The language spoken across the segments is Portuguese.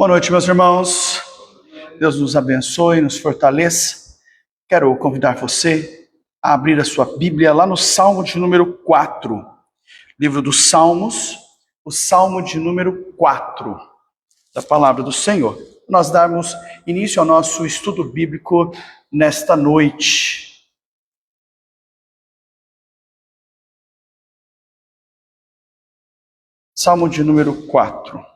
Boa noite, meus irmãos. Deus nos abençoe, nos fortaleça. Quero convidar você a abrir a sua Bíblia lá no Salmo de número 4. Livro dos Salmos, o Salmo de número 4, da Palavra do Senhor. Nós darmos início ao nosso estudo bíblico nesta noite. Salmo de número 4.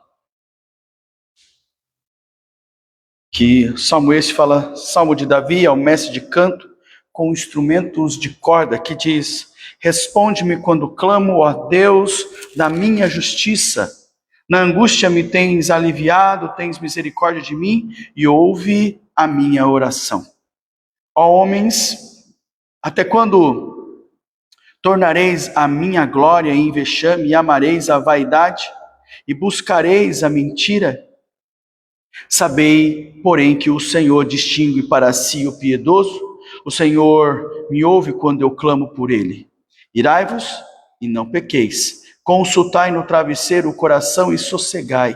Que salmo esse fala, salmo de Davi, ao mestre de canto, com instrumentos de corda, que diz: responde-me quando clamo, ó Deus, da minha justiça. Na angústia me tens aliviado, tens misericórdia de mim e ouve a minha oração. Ó homens, até quando tornareis a minha glória em vexame e amareis a vaidade e buscareis a mentira? Sabei, porém, que o Senhor distingue para si o piedoso, o Senhor me ouve quando eu clamo por ele. Irai-vos e não pequeis, consultai no travesseiro o coração e sossegai.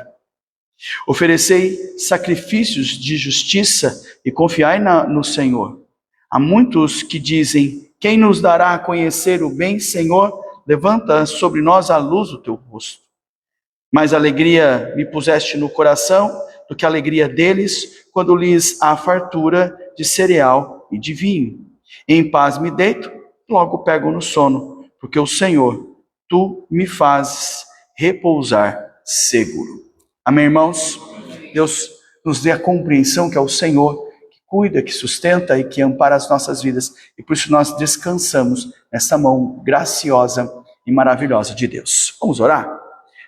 Oferecei sacrifícios de justiça e confiai no Senhor. Há muitos que dizem: quem nos dará a conhecer o bem, Senhor? Levanta sobre nós a luz do teu rosto. Mais alegria me puseste no coração do que a alegria deles, quando lhes há fartura de cereal e de vinho. Em paz me deito, logo pego no sono, porque o Senhor, tu me fazes repousar seguro. Amém, irmãos? Deus nos dê a compreensão que é o Senhor que cuida, que sustenta e que ampara as nossas vidas, e por isso nós descansamos nessa mão graciosa e maravilhosa de Deus. Vamos orar?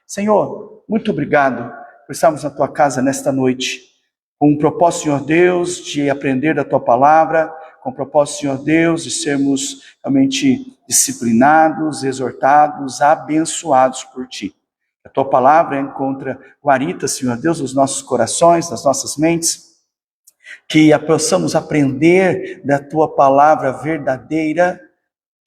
Senhor, muito obrigado por estarmos na tua casa nesta noite, com o propósito, Senhor Deus, de aprender da tua palavra, com o propósito, Senhor Deus, de sermos realmente disciplinados, exortados, abençoados por ti. A tua palavra encontra guarita, Senhor Deus, nos nossos corações, nas nossas mentes, que possamos aprender da tua palavra verdadeira,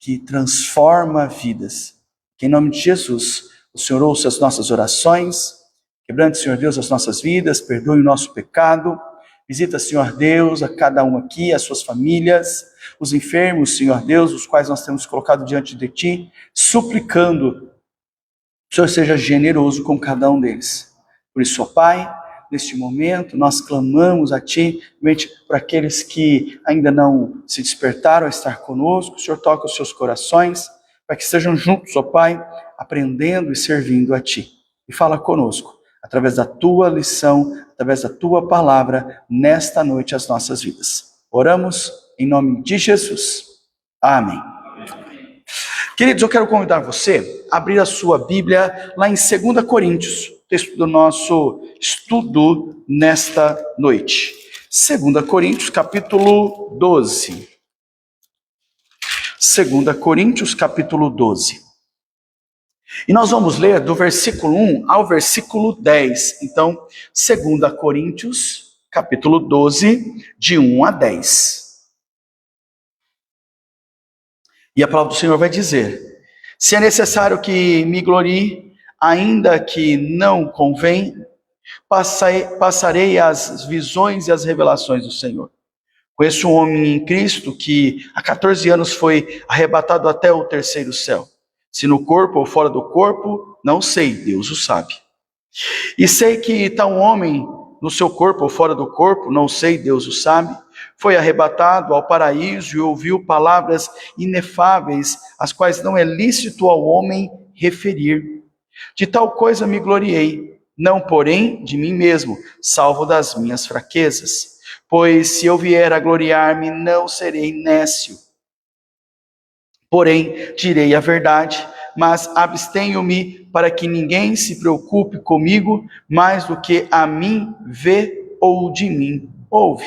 que transforma vidas. Que em nome de Jesus, o Senhor ouça as nossas orações, quebrante, Senhor Deus, as nossas vidas, perdoe o nosso pecado. Visita, Senhor Deus, a cada um aqui, as suas famílias, os enfermos, Senhor Deus, os quais nós temos colocado diante de Ti, suplicando que o Senhor seja generoso com cada um deles. Por isso, ó Pai, neste momento, nós clamamos a Ti, realmente, para aqueles que ainda não se despertaram a estar conosco. O Senhor toca os seus corações, para que estejam juntos, ó Pai, aprendendo e servindo a Ti. E fala conosco, através da Tua lição, através da Tua palavra, nesta noite, as nossas vidas. Oramos em nome de Jesus. Amém. Queridos, eu quero convidar você a abrir a sua Bíblia lá em 2 Coríntios, texto do nosso estudo nesta noite. 2 Coríntios, capítulo 12. 2 Coríntios, capítulo 12. E nós vamos ler do versículo 1 ao versículo 10. Então, 2 Coríntios, capítulo 12, de 1 a 10. E a palavra do Senhor vai dizer: se é necessário que me glorie, ainda que não convém, passarei as visões e as revelações do Senhor. Conheço um homem em Cristo que há 14 anos foi arrebatado até o terceiro céu. Se no corpo ou fora do corpo, não sei, Deus o sabe. E sei que está um homem no seu corpo ou fora do corpo, não sei, Deus o sabe, foi arrebatado ao paraíso e ouviu palavras inefáveis, as quais não é lícito ao homem referir. De tal coisa me gloriei, não porém de mim mesmo, salvo das minhas fraquezas. Pois se eu vier a gloriar-me, não serei nécio. Porém, direi a verdade, mas abstenho-me para que ninguém se preocupe comigo mais do que a mim vê ou de mim ouve.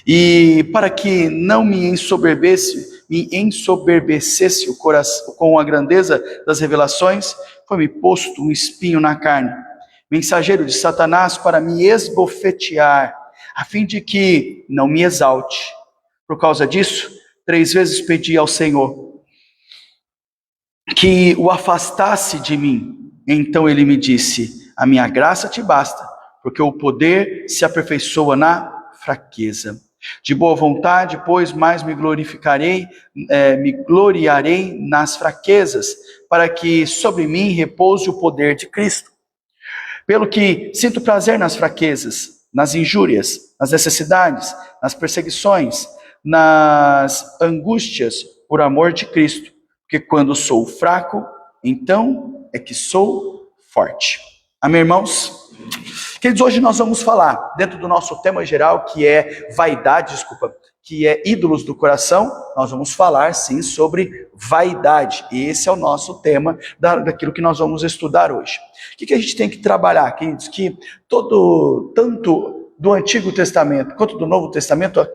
E para que não me ensoberbecesse o coração com a grandeza das revelações, foi-me posto um espinho na carne, mensageiro de Satanás para me esbofetear, a fim de que não me exalte. Por causa disso, 3 vezes pedi ao Senhor que o afastasse de mim. Então ele me disse: a minha graça te basta, porque o poder se aperfeiçoa na fraqueza. De boa vontade, pois, mais me gloriarei nas fraquezas, para que sobre mim repouse o poder de Cristo. Pelo que sinto prazer nas fraquezas, nas injúrias, nas necessidades, nas perseguições, nas angústias, por amor de Cristo. Porque quando sou fraco, então é que sou forte. Amém, irmãos? Queridos, hoje nós vamos falar, dentro do nosso tema geral, que é vaidade, que é ídolos do coração, nós vamos falar, sim, sobre vaidade. E esse é o nosso tema daquilo que nós vamos estudar hoje. O que a gente tem que trabalhar, queridos? Que tanto do Antigo Testamento quanto do Novo Testamento,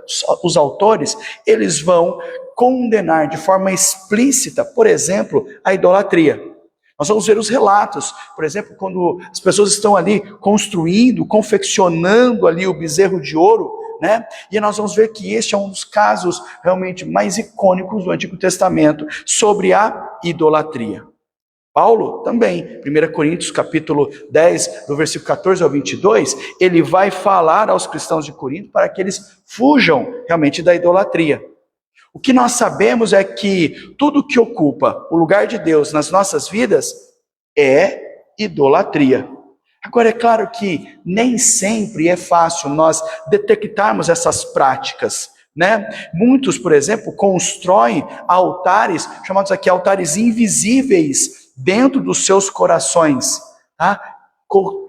os autores, eles vão condenar de forma explícita, por exemplo, a idolatria. Nós vamos ver os relatos, por exemplo, quando as pessoas estão ali construindo, confeccionando ali o bezerro de ouro, né? E nós vamos ver que este é um dos casos realmente mais icônicos do Antigo Testamento sobre a idolatria. Paulo também, 1 Coríntios capítulo 10, do versículo 14 ao 22, ele vai falar aos cristãos de Corinto para que eles fujam realmente da idolatria. O que nós sabemos é que tudo que ocupa o lugar de Deus nas nossas vidas é idolatria. Agora, é claro que nem sempre é fácil nós detectarmos essas práticas, né? Muitos, por exemplo, constroem altares, chamados aqui altares invisíveis, dentro dos seus corações, tá?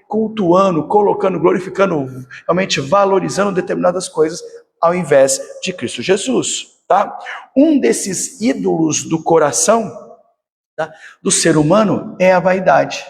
Cultuando, colocando, glorificando, realmente valorizando determinadas coisas, ao invés de Cristo Jesus. Tá? Um desses ídolos do coração, tá, do ser humano é a vaidade.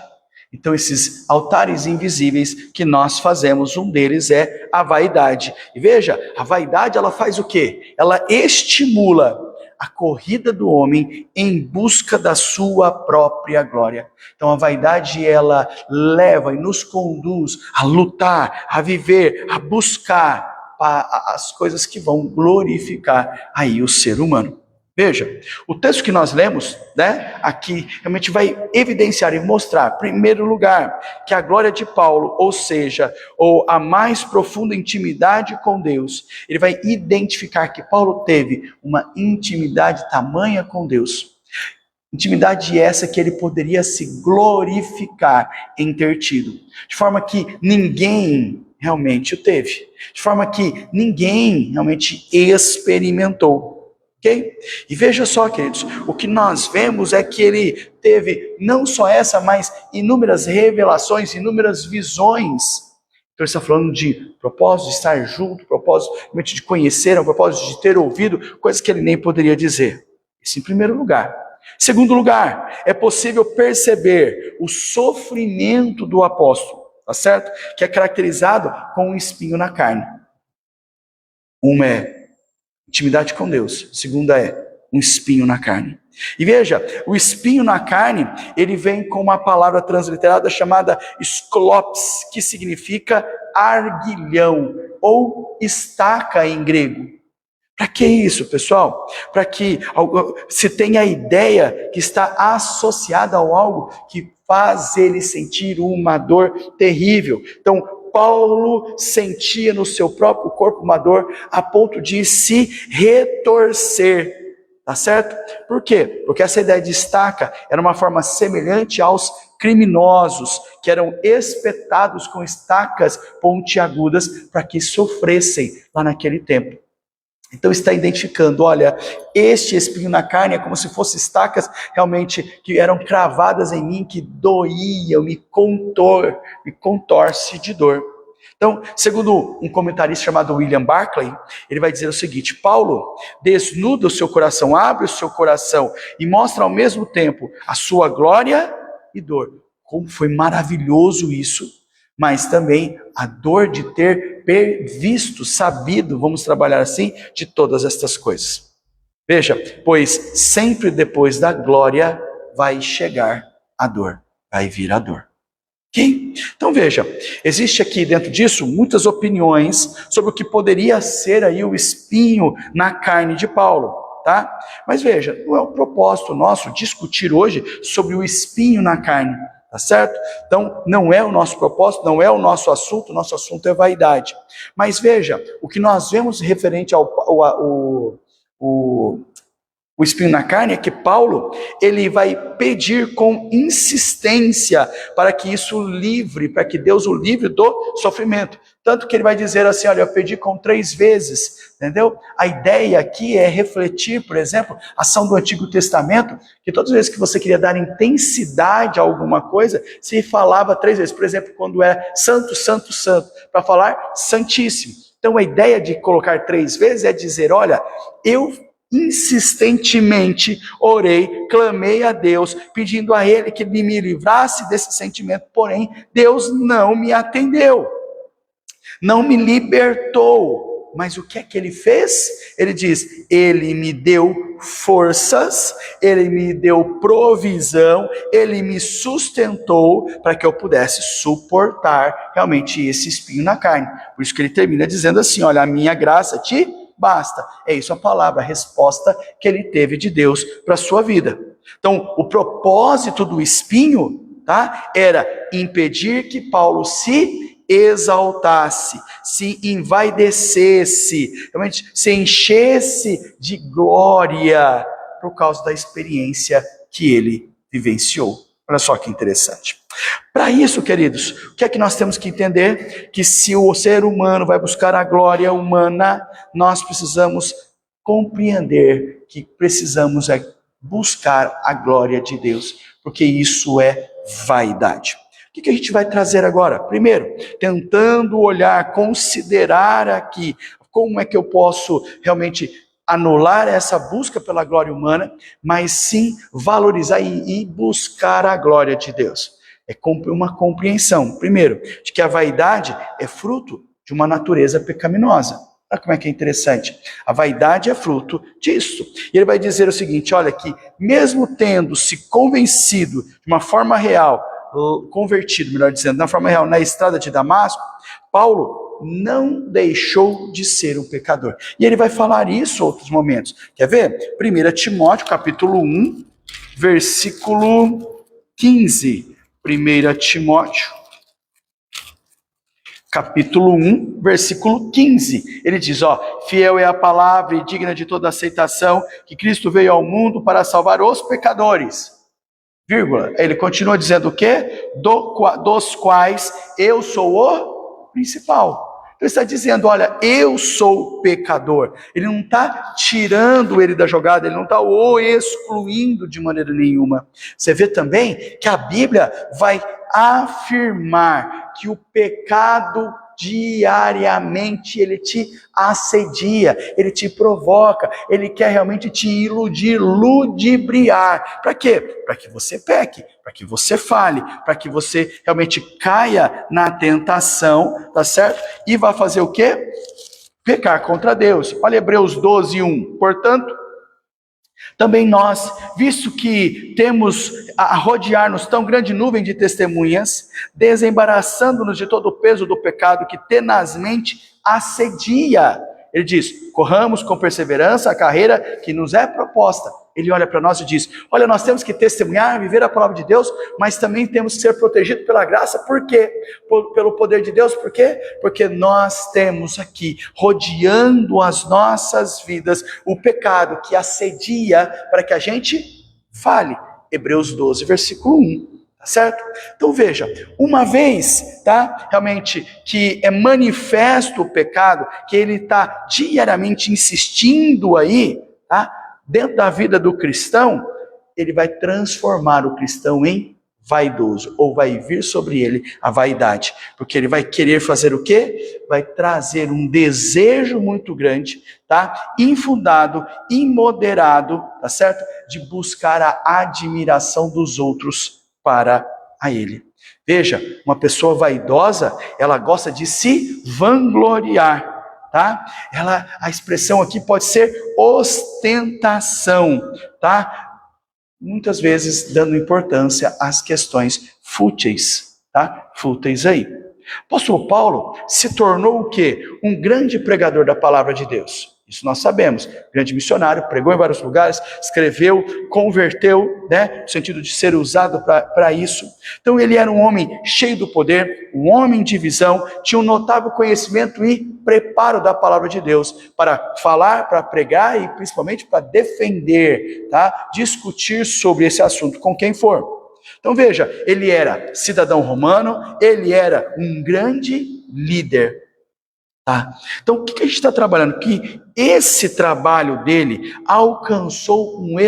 Então esses altares invisíveis que nós fazemos, um deles é a vaidade. E veja, a vaidade ela faz o quê? Ela estimula a corrida do homem em busca da sua própria glória. Então a vaidade ela leva e nos conduz a lutar, a viver, a buscar as coisas que vão glorificar aí o ser humano. Veja, o texto que nós lemos, né, aqui realmente vai evidenciar e mostrar, em primeiro lugar, que a glória de Paulo, ou seja, a mais profunda intimidade com Deus, ele vai identificar que Paulo teve uma intimidade tamanha com Deus. Intimidade essa que ele poderia se glorificar em ter tido, de forma que ninguém realmente o teve, de forma que ninguém realmente experimentou, ok? E veja só, queridos, o que nós vemos é que ele teve não só essa, mas inúmeras revelações, inúmeras visões. Então ele está falando de propósito de estar junto, propósito realmente de conhecer, um propósito de ter ouvido, coisas que ele nem poderia dizer. Isso em primeiro lugar. Segundo lugar, é possível perceber o sofrimento do apóstolo, tá certo? Que é caracterizado com um espinho na carne. Uma é intimidade com Deus, a segunda é um espinho na carne. E veja, o espinho na carne, ele vem com uma palavra transliterada chamada sklops, que significa arguilhão ou estaca em grego. Para que isso, pessoal? Para que se tenha a ideia que está associada a algo que faz ele sentir uma dor terrível. Então, Paulo sentia no seu próprio corpo uma dor a ponto de se retorcer. Tá certo? Por quê? Porque essa ideia de estaca era uma forma semelhante aos criminosos que eram espetados com estacas pontiagudas para que sofressem lá naquele tempo. Então está identificando, olha, este espinho na carne é como se fossem estacas realmente que eram cravadas em mim, que doíam, me contorce de dor. Então, segundo um comentarista chamado William Barclay, ele vai dizer o seguinte: Paulo desnuda o seu coração, abre o seu coração e mostra ao mesmo tempo a sua glória e dor. Como foi maravilhoso isso! Mas também a dor de ter visto, sabido, vamos trabalhar assim, de todas estas coisas. Veja, pois sempre depois da glória vai chegar a dor, vai vir a dor. Ok? Então veja, existe aqui dentro disso muitas opiniões sobre o que poderia ser aí o espinho na carne de Paulo, tá? Mas veja, não é o propósito nosso discutir hoje sobre o espinho na carne. tá certo? Então, não é o nosso propósito, não é o nosso assunto é vaidade. Mas veja, o que nós vemos referente o espinho na carne é que Paulo, ele vai pedir com insistência para que para que Deus o livre do sofrimento. Tanto que ele vai dizer assim, olha, eu pedi com 3 vezes, entendeu? A ideia aqui é refletir, por exemplo, a ação do Antigo Testamento, que todas as vezes que você queria dar intensidade a alguma coisa, se falava 3 vezes. Por exemplo, quando era santo, santo, santo, para falar santíssimo. Então a ideia de colocar 3 vezes é dizer, olha, eu insistentemente orei, clamei a Deus, pedindo a Ele que me livrasse desse sentimento, porém, Deus não me atendeu, não me libertou. Mas o que é que Ele fez? Ele diz, Ele me deu forças, Ele me deu provisão, Ele me sustentou para que eu pudesse suportar realmente esse espinho na carne. Por isso que ele termina dizendo assim, olha, a minha graça te basta. É isso a palavra, a resposta que ele teve de Deus para a sua vida. Então, o propósito do espinho, tá, era impedir que Paulo se exaltasse, se envaidecesse, realmente se enchesse de glória por causa da experiência que ele vivenciou. Olha só que interessante. Para isso, queridos, o que é que nós temos que entender? Que se o ser humano vai buscar a glória humana, nós precisamos compreender que precisamos buscar a glória de Deus, porque isso é vaidade. O que a gente vai trazer agora? Primeiro, tentando olhar, considerar aqui, como é que eu posso realmente anular essa busca pela glória humana, mas sim valorizar e buscar a glória de Deus. É uma compreensão, primeiro, de que a vaidade é fruto de uma natureza pecaminosa. Olha como é que é interessante. A vaidade é fruto disso. E ele vai dizer o seguinte, olha, que mesmo tendo se convencido de uma forma real, convertido, melhor dizendo, na forma real, na estrada de Damasco, Paulo não deixou de ser um pecador. E ele vai falar isso em outros momentos. Quer ver? 1 Timóteo, capítulo 1, versículo 15. 1 Timóteo, capítulo 1, versículo 15. Ele diz, fiel é a palavra e digna de toda aceitação, que Cristo veio ao mundo para salvar os pecadores. Vírgula. Ele continua dizendo o quê? Dos quais eu sou o principal. Ele está dizendo, olha, eu sou pecador. Ele não está tirando ele da jogada, ele não está o excluindo de maneira nenhuma. Você vê também que a Bíblia vai afirmar que o pecado diariamente ele te assedia, ele te provoca, ele quer realmente te iludir, ludibriar. Para quê? Para que você peque, para que você fale, para que você realmente caia na tentação, tá certo? E vai fazer o quê? Pecar contra Deus. Olha Hebreus 12, 1. Portanto, também nós, visto que temos a rodear-nos tão grande nuvem de testemunhas, desembaraçando-nos de todo o peso do pecado que tenazmente assedia. Ele diz, corramos com perseverança a carreira que nos é proposta. Ele olha para nós e diz, olha, nós temos que testemunhar, viver a palavra de Deus, mas também temos que ser protegidos pela graça. Por quê? Pelo poder de Deus. Por quê? Porque nós temos aqui, rodeando as nossas vidas, o pecado que assedia para que a gente fale. Hebreus 12, versículo 1. Tá certo? Então veja, uma vez, tá, realmente que é manifesto o pecado, que ele está diariamente insistindo aí, tá, dentro da vida do cristão, ele vai transformar o cristão em vaidoso, ou vai vir sobre ele a vaidade, porque ele vai querer fazer o quê? Vai trazer um desejo muito grande, tá, infundado, imoderado, tá certo, de buscar a admiração dos outros para a ele. Veja, uma pessoa vaidosa, ela gosta de se vangloriar, tá? A expressão aqui pode ser ostentação, tá? Muitas vezes dando importância às questões fúteis, tá? Fúteis aí. O apóstolo Paulo se tornou o quê? Um grande pregador da palavra de Deus. Isso nós sabemos. Grande missionário, pregou em vários lugares, escreveu, converteu, né? No sentido de ser usado para isso. Então ele era um homem cheio do poder, um homem de visão, tinha um notável conhecimento e preparo da palavra de Deus para falar, para pregar e principalmente para defender, tá? Discutir sobre esse assunto com quem for. Então veja, ele era cidadão romano, ele era um grande líder. Tá? Então o que a gente está trabalhando? Que esse trabalho dele alcançou um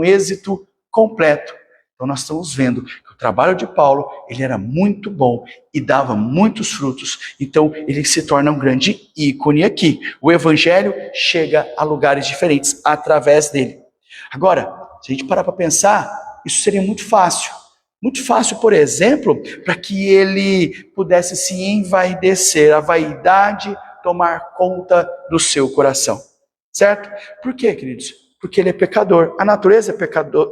êxito completo. Então nós estamos vendo que o trabalho de Paulo, ele era muito bom e dava muitos frutos. Então ele se torna um grande ícone aqui. O evangelho chega a lugares diferentes através dele. Agora, se a gente parar para pensar, isso seria muito fácil. Muito fácil, por exemplo, para que ele pudesse se envaidecer, a vaidade tomar conta do seu coração. Certo? Por quê, queridos? Porque ele é pecador. A natureza é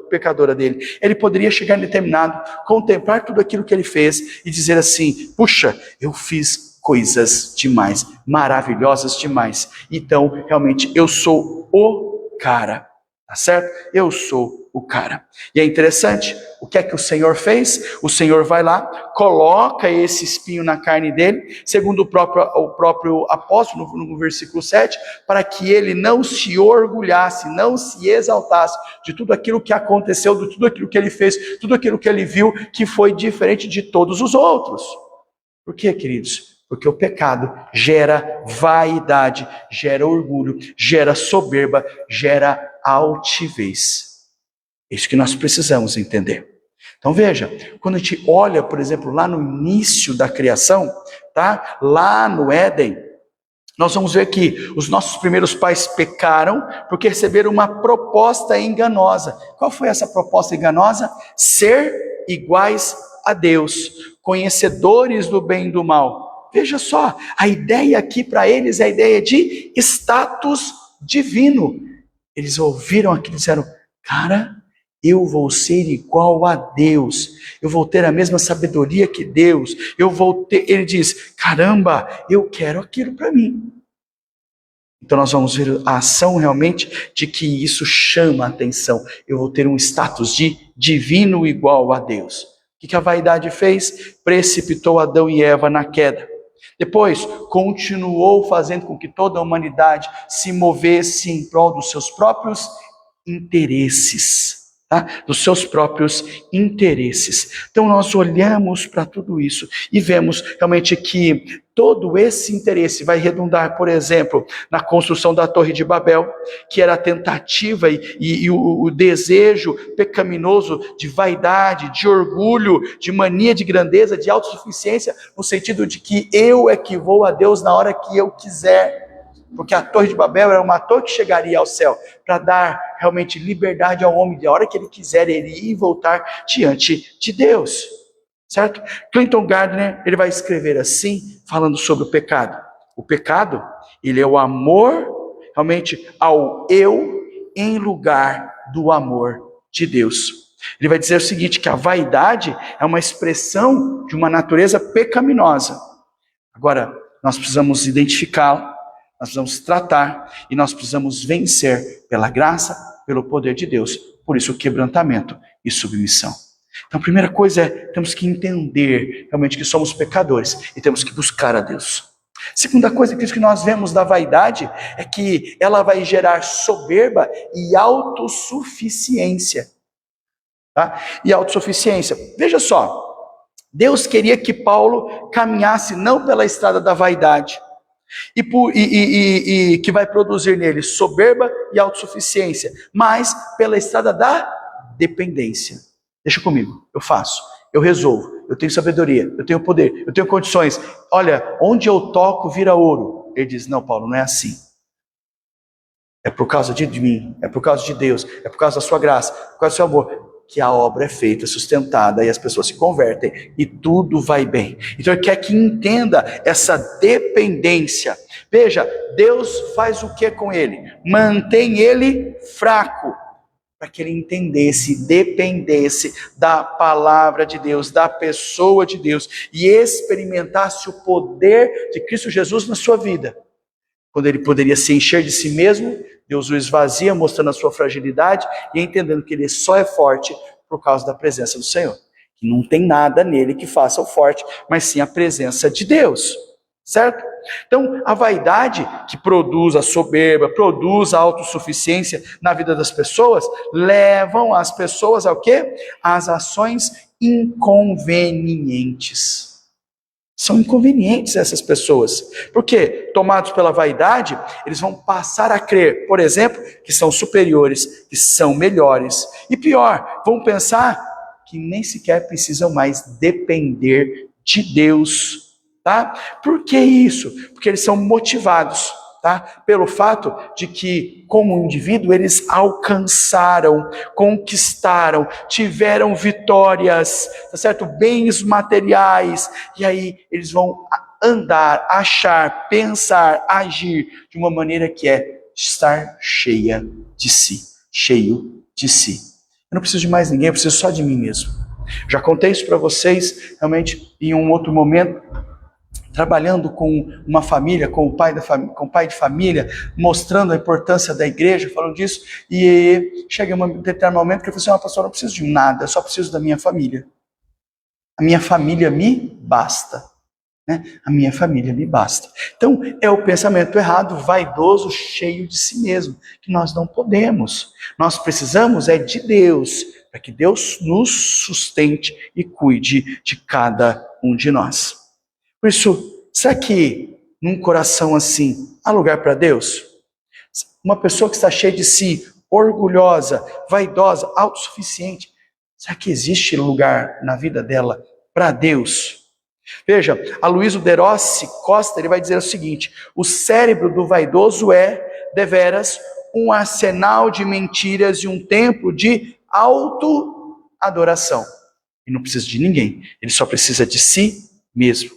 pecadora dele. Ele poderia chegar em determinado, contemplar tudo aquilo que ele fez e dizer assim: puxa, eu fiz coisas demais, maravilhosas demais. Então, realmente, eu sou o cara. Tá certo? Eu sou o cara. E é interessante, o que é que o Senhor fez? O Senhor vai lá, coloca esse espinho na carne dele, segundo o próprio apóstolo, no versículo 7, para que ele não se orgulhasse, não se exaltasse de tudo aquilo que aconteceu, de tudo aquilo que ele fez, tudo aquilo que ele viu, que foi diferente de todos os outros. Por quê, queridos? Porque o pecado gera vaidade, gera orgulho, gera soberba, gera altivez. É isso que nós precisamos entender. Então veja, quando a gente olha, por exemplo, lá no início da criação, tá? Lá no Éden, nós vamos ver que os nossos primeiros pais pecaram porque receberam uma proposta enganosa. Qual foi essa proposta enganosa? Ser iguais a Deus, conhecedores do bem e do mal. Veja só, a ideia aqui para eles é a ideia de status divino. Eles ouviram aquilo e disseram: cara, eu vou ser igual a Deus, eu vou ter a mesma sabedoria que Deus, ele diz: caramba, eu quero aquilo para mim. Então nós vamos ver a ação realmente de que isso chama a atenção. Eu vou ter um status de divino igual a Deus. O que a vaidade fez? Precipitou Adão e Eva na queda. Depois, continuou fazendo com que toda a humanidade se movesse em prol dos seus próprios interesses. Tá? Dos seus próprios interesses. Então nós olhamos para tudo isso e vemos realmente que todo esse interesse vai redundar, por exemplo, na construção da Torre de Babel, que era a tentativa e o desejo pecaminoso de vaidade, de orgulho, de mania de grandeza, de autossuficiência, no sentido de que eu é que vou a Deus na hora que eu quiser. Porque a Torre de Babel era uma torre que chegaria ao céu para dar realmente liberdade ao homem, de a hora que ele quiser, ele ir e voltar diante de Deus. Certo? Clinton Gardner, ele vai escrever assim, falando sobre o pecado. O pecado, ele é o amor realmente ao eu em lugar do amor de Deus. Ele vai dizer o seguinte, que a vaidade é uma expressão de uma natureza pecaminosa. Agora, nós precisamos identificá-la, nós precisamos tratar e nós precisamos vencer pela graça, pelo poder de Deus. Por isso o quebrantamento e submissão. Então a primeira coisa é, temos que entender realmente que somos pecadores e temos que buscar a Deus. Segunda coisa que nós vemos da vaidade é que ela vai gerar soberba e autossuficiência. Tá? E autossuficiência. Veja só, Deus queria que Paulo caminhasse não pela estrada da vaidade, e que vai produzir nele soberba e autossuficiência, mas pela estrada da dependência. Deixa comigo, eu faço, eu resolvo, eu tenho sabedoria, eu tenho poder, eu tenho condições. Olha, onde eu toco vira ouro. Ele diz: não, Paulo, não é assim. É por causa de mim, é por causa de Deus, é por causa da sua graça, por causa do seu amor, que a obra é feita, sustentada, e as pessoas se convertem, e tudo vai bem. Então ele quer que entenda essa dependência. Veja, Deus faz o que com ele? Mantém ele fraco, para que ele entendesse, dependesse da palavra de Deus, da pessoa de Deus, e experimentasse o poder de Cristo Jesus na sua vida. quando ele poderia se encher de si mesmo, Deus o esvazia, mostrando a sua fragilidade e entendendo que ele só é forte por causa da presença do Senhor. Que não tem nada nele que faça o forte, mas sim a presença de Deus, certo? Então, a vaidade que produz a soberba, produz a autossuficiência na vida das pessoas, levam as pessoas ao quê? Às ações inconvenientes. São inconvenientes essas pessoas, porque tomados pela vaidade, eles vão passar a crer, por exemplo, que são superiores, que são melhores, e pior, vão pensar que nem sequer precisam mais depender de Deus, tá? Por que isso? Porque eles são motivados, tá? Pelo fato de que, como indivíduo, eles alcançaram, conquistaram, tiveram vitórias, tá certo? Bens materiais, e aí eles vão andar, achar, pensar, agir de uma maneira que é estar cheio de si. Eu não preciso de mais ninguém, eu preciso só de mim mesmo. Já contei isso para vocês, realmente, em um outro momento, trabalhando com uma família, com o pai de família, mostrando a importância da igreja, falando disso, e chega um determinado momento que eu falei assim, pastor, eu não preciso de nada, eu só preciso da minha família. A minha família me basta. A minha família me basta. Então, é o pensamento errado, vaidoso, cheio de si mesmo, que nós não podemos. Nós precisamos de Deus, para que Deus nos sustente e cuide de cada um de nós. Por isso, será que num coração assim, há lugar para Deus? Uma pessoa que está cheia de si, orgulhosa, vaidosa, autossuficiente, será que existe lugar na vida dela para Deus? Veja, Aloysio de Rossi Costa, ele vai dizer o seguinte: o cérebro do vaidoso é, deveras, um arsenal de mentiras e um templo de autoadoração. Ele não precisa de ninguém, ele só precisa de si mesmo,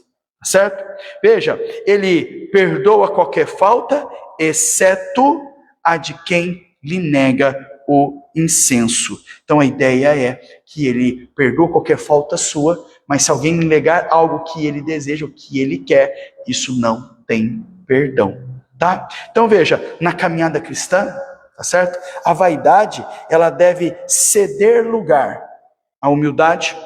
certo? Veja, ele perdoa qualquer falta, exceto a de quem lhe nega o incenso. Então a ideia é que ele perdoa qualquer falta sua, mas se alguém negar algo que ele deseja, o que ele quer, isso não tem perdão, tá? Então veja, na caminhada cristã, tá certo? A vaidade, ela deve ceder lugar à humildade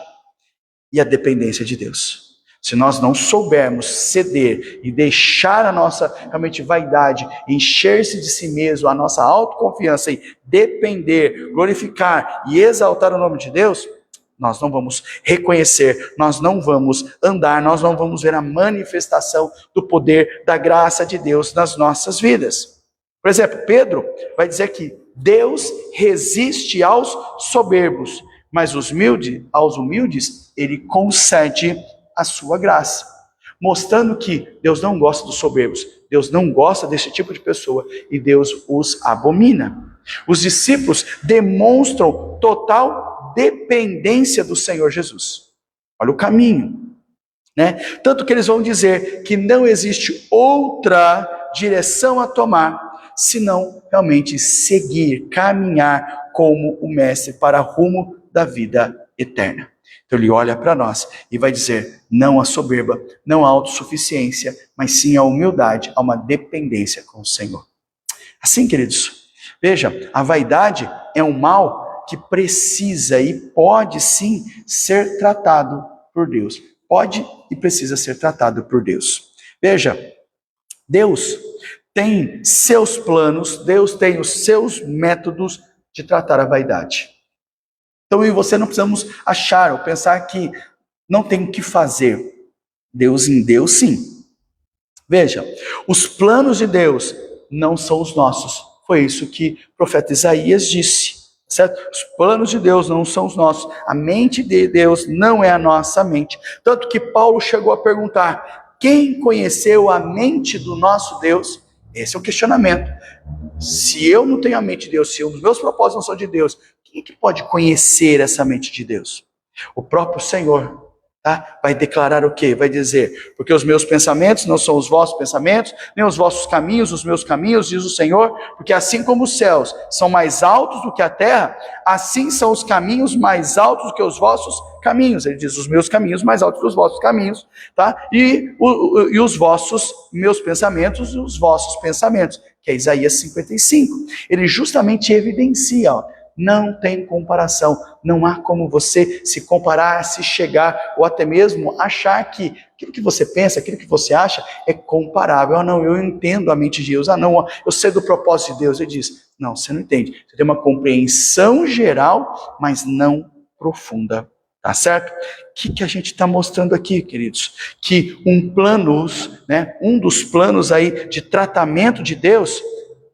e à dependência de Deus. Se nós não soubermos ceder e deixar a nossa realmente vaidade encher-se de si mesmo, a nossa autoconfiança e depender, glorificar e exaltar o nome de Deus, nós não vamos reconhecer, nós não vamos andar, nós não vamos ver a manifestação do poder da graça de Deus nas nossas vidas. Por exemplo, Pedro vai dizer que Deus resiste aos soberbos, mas aos humildes ele concede a sua graça, mostrando que Deus não gosta dos soberbos, Deus não gosta desse tipo de pessoa e Deus os abomina. Os discípulos demonstram total dependência do Senhor Jesus. Olha o caminho, né? Tanto que eles vão dizer que não existe outra direção a tomar, senão realmente seguir, caminhar como o Mestre para rumo da vida eterna. Então ele olha para nós e vai dizer, não a soberba, não a autossuficiência, mas sim a humildade, a uma dependência com o Senhor. Assim, queridos, veja, a vaidade é um mal que precisa e pode sim ser tratado por Deus. Pode e precisa ser tratado por Deus. Veja, Deus tem seus planos, Deus tem os seus métodos de tratar a vaidade. Então eu e você não precisamos achar ou pensar que não tem o que fazer. Deus em Deus, sim. Veja, os planos de Deus não são os nossos. Foi isso que o profeta Isaías disse, certo? Os planos de Deus não são os nossos. A mente de Deus não é a nossa mente. Tanto que Paulo chegou a perguntar, quem conheceu a mente do nosso Deus? Esse é o questionamento. Se eu não tenho a mente de Deus, se os meus propósitos não são de Deus, quem é que pode conhecer essa mente de Deus? O próprio Senhor. Tá? Vai declarar o quê? Vai dizer, porque os meus pensamentos não são os vossos pensamentos, nem os vossos caminhos, os meus caminhos, diz o Senhor, porque assim como os céus são mais altos do que a terra, assim são os caminhos mais altos do que os vossos caminhos. Ele diz, os meus caminhos mais altos que os vossos caminhos, tá? E os vossos, meus pensamentos, os vossos pensamentos, que é Isaías 55. Ele justamente evidencia, ó, não tem comparação, não há como você se comparar, se chegar, ou até mesmo achar que aquilo que você pensa, aquilo que você acha é comparável. Ah, não, eu entendo a mente de Deus, ah, não, eu sei do propósito de Deus. Ele diz, não, você não entende, você tem uma compreensão geral, mas não profunda, tá certo? O que a gente está mostrando aqui, queridos? Que um dos planos aí de tratamento de Deus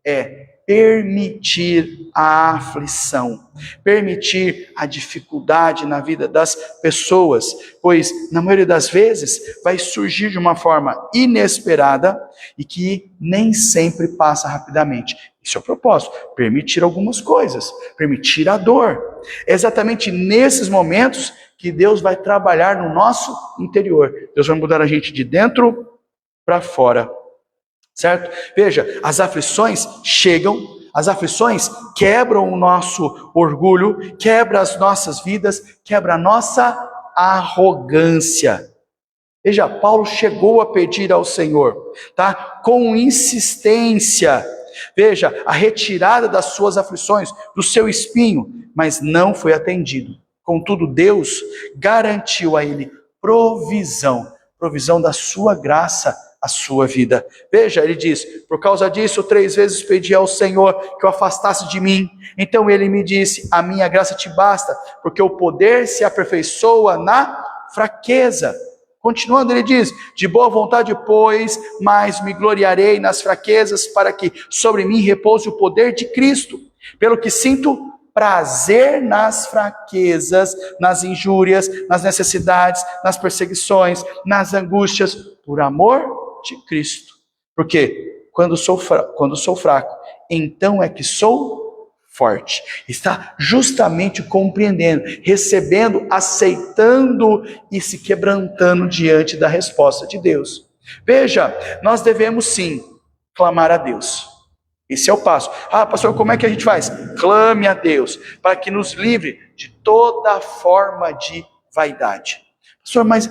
é permitir a aflição, permitir a dificuldade na vida das pessoas, pois na maioria das vezes vai surgir de uma forma inesperada e que nem sempre passa rapidamente. Isso é o propósito, permitir algumas coisas, permitir a dor. É exatamente nesses momentos que Deus vai trabalhar no nosso interior. Deus vai mudar a gente de dentro para fora. Certo? Veja, as aflições chegam, as aflições quebram o nosso orgulho, quebram as nossas vidas, quebram a nossa arrogância. Veja, Paulo chegou a pedir ao Senhor, tá? Com insistência. Veja, a retirada das suas aflições, do seu espinho, mas não foi atendido. Contudo, Deus garantiu a ele provisão da sua graça, a sua vida. Veja, ele diz, por causa disso 3 vezes pedi ao Senhor que o afastasse de mim. Então ele me disse, a minha graça te basta, porque o poder se aperfeiçoa na fraqueza. Continuando, ele diz, de boa vontade, pois, mas me gloriarei nas fraquezas, para que sobre mim repouse o poder de Cristo. Pelo que sinto prazer nas fraquezas, nas injúrias, nas necessidades, nas perseguições, nas angústias, por amor de Cristo. Porque quando sou fraco, então é que sou forte. Está justamente compreendendo, recebendo, aceitando e se quebrantando diante da resposta de Deus. Veja, nós devemos sim clamar a Deus. Esse é o passo. Ah, pastor, como é que a gente faz? Clame a Deus, para que nos livre de toda forma de vaidade. Pastor, mas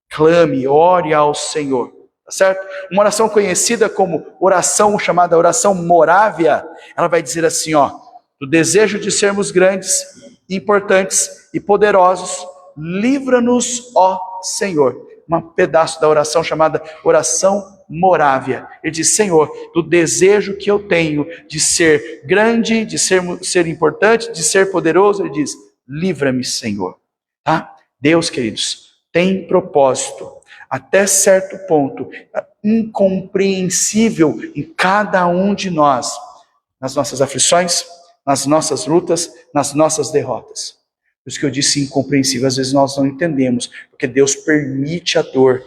clame, ore ao Senhor, tá certo? Uma oração conhecida como oração, chamada oração Morávia, ela vai dizer assim, ó, do desejo de sermos grandes, importantes e poderosos, livra-nos, ó Senhor. Um pedaço da oração chamada oração Morávia. Ele diz, Senhor, do desejo que eu tenho de ser grande, de ser importante, de ser poderoso, ele diz, livra-me, Senhor. Tá? Deus, queridos, tem propósito, até certo ponto, incompreensível em cada um de nós, nas nossas aflições, nas nossas lutas, nas nossas derrotas. Por isso que eu disse incompreensível, às vezes nós não entendemos, porque Deus permite a dor,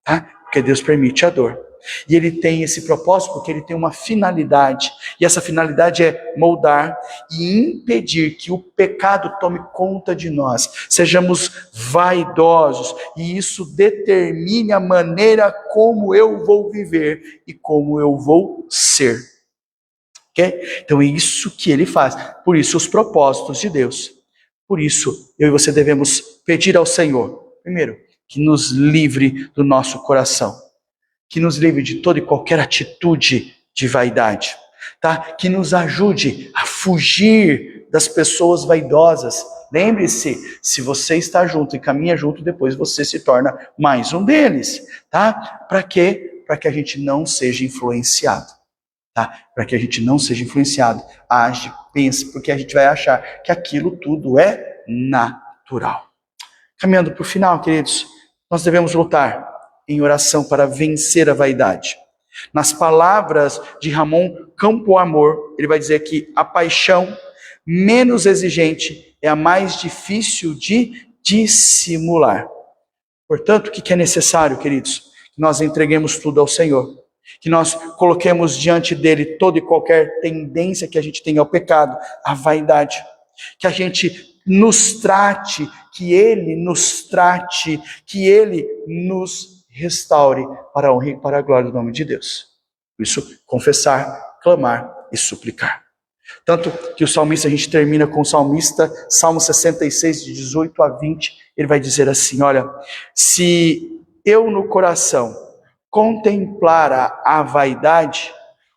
tá? Porque Deus permite a dor. E Ele tem esse propósito porque Ele tem uma finalidade, e essa finalidade é moldar e impedir que o pecado tome conta de nós, sejamos vaidosos, e isso determine a maneira como eu vou viver e como eu vou ser. Okay? Então é isso que Ele faz, por isso os propósitos de Deus. Por isso, eu e você devemos pedir ao Senhor, primeiro, que nos livre do nosso coração, que nos livre de toda e qualquer atitude de vaidade, tá? Que nos ajude a fugir das pessoas vaidosas. Lembre-se, se você está junto e caminha junto, depois você se torna mais um deles, tá? Para quê? Para que a gente não seja influenciado. Tá? Para que a gente não seja influenciado, age, pense, porque a gente vai achar que aquilo tudo é natural. Caminhando para o final, queridos, nós devemos lutar em oração para vencer a vaidade. Nas palavras de Ramon Campoamor, ele vai dizer que a paixão menos exigente é a mais difícil de dissimular. Portanto, o que é necessário, queridos? Que nós entreguemos tudo ao Senhor. Que nós coloquemos diante dele toda e qualquer tendência que a gente tenha ao pecado, à vaidade. Que a gente nos trate, que Ele nos trate, que Ele nos restaure para a honra e para a glória do nome de Deus. Por isso, confessar, clamar e suplicar. Tanto que o salmista, a gente termina com o salmista, Salmo 66, de 18 a 20, ele vai dizer assim, olha, se eu no coração contemplara a vaidade,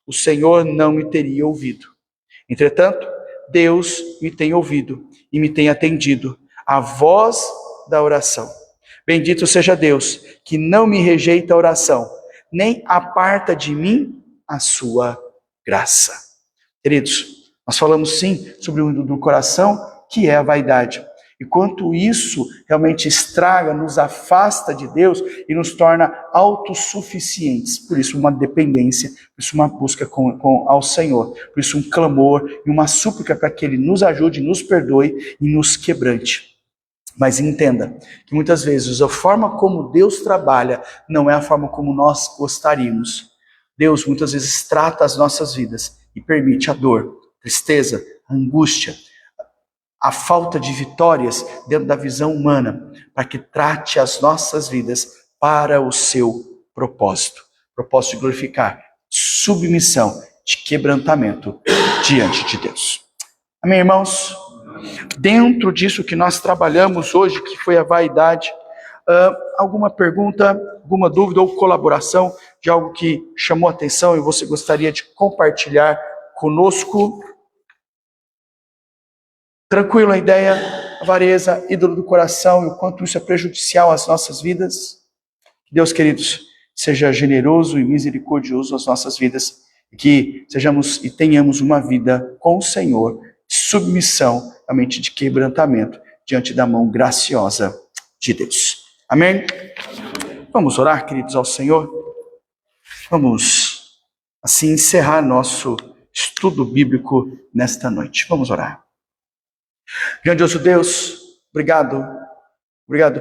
o Senhor não me teria ouvido. Entretanto, Deus me tem ouvido e me tem atendido a voz da oração. Bendito seja Deus, que não me rejeita a oração, nem aparta de mim a sua graça. Queridos, nós falamos sim sobre o do coração, que é a vaidade. E quanto isso realmente estraga, nos afasta de Deus e nos torna autossuficientes. Por isso uma dependência, por isso uma busca ao Senhor. Por isso um clamor e uma súplica para que Ele nos ajude, nos perdoe e nos quebrante. Mas entenda que muitas vezes a forma como Deus trabalha não é a forma como nós gostaríamos. Deus muitas vezes trata as nossas vidas e permite a dor, a tristeza, a angústia, a falta de vitórias dentro da visão humana, para que trate as nossas vidas para o seu propósito. Propósito de glorificar, submissão, de quebrantamento diante de Deus. Amém, irmãos? Dentro disso que nós trabalhamos hoje, que foi a vaidade, alguma pergunta, alguma dúvida ou colaboração de algo que chamou a atenção e você gostaria de compartilhar conosco? Tranquilo a ideia, avareza, ídolo do coração e o quanto isso é prejudicial às nossas vidas? Deus, queridos, seja generoso e misericordioso às nossas vidas e que sejamos e tenhamos uma vida com o Senhor, de submissão, realmente de quebrantamento, diante da mão graciosa de Deus. Amém? Vamos orar, queridos, ao Senhor? Vamos, assim, encerrar nosso estudo bíblico nesta noite. Vamos orar. Grandioso Deus, obrigado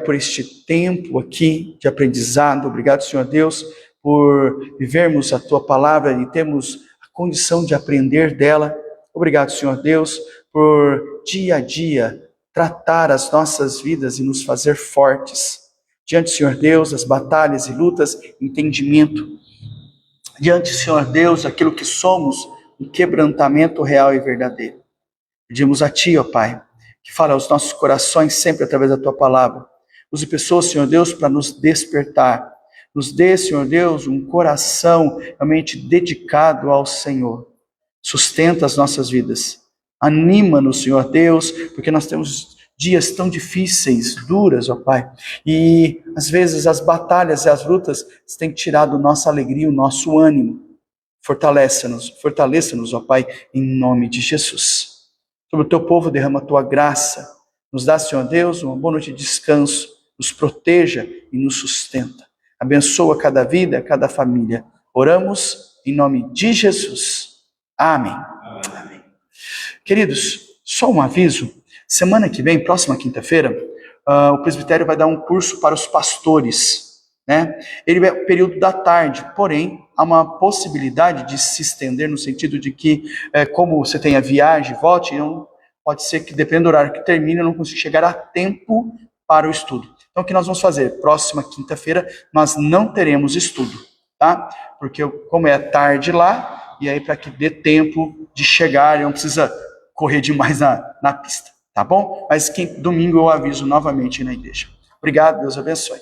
por este tempo aqui de aprendizado. Obrigado, Senhor Deus, por vivermos a Tua palavra e termos a condição de aprender dela. Obrigado, Senhor Deus, por dia a dia tratar as nossas vidas e nos fazer fortes. Diante, Senhor Deus, das batalhas e lutas, entendimento. Diante, Senhor Deus, aquilo que somos, um quebrantamento real e verdadeiro. Pedimos a Ti, ó Pai, que fala aos nossos corações sempre através da Tua palavra. Use pessoas, Senhor Deus, para nos despertar. Nos dê, Senhor Deus, um coração realmente dedicado ao Senhor. Sustenta as nossas vidas. Anima-nos, Senhor Deus, porque nós temos dias tão difíceis, duras, ó Pai. E às vezes as batalhas e as lutas têm tirado nossa alegria, o nosso ânimo. Fortaleça-nos, ó Pai, em nome de Jesus. Sobre o Teu povo derrama a Tua graça. Nos dá, Senhor Deus, uma boa noite de descanso. Nos proteja e nos sustenta. Abençoa cada vida, cada família. Oramos em nome de Jesus. Amém. Amém. Queridos, só um aviso. Semana que vem, próxima quinta-feira, o presbitério vai dar um curso para os pastores, né? Ele é o período da tarde, porém, há uma possibilidade de se estender no sentido de que, como você tem a viagem, volte, então pode ser que, dependendo do horário que termine, eu não consiga chegar a tempo para o estudo. Então, o que nós vamos fazer? Próxima quinta-feira, nós não teremos estudo, tá? Porque como é tarde lá, e aí para que dê tempo de chegar, não precisa correr demais na pista, tá bom? Mas domingo eu aviso novamente na igreja. Obrigado, Deus abençoe.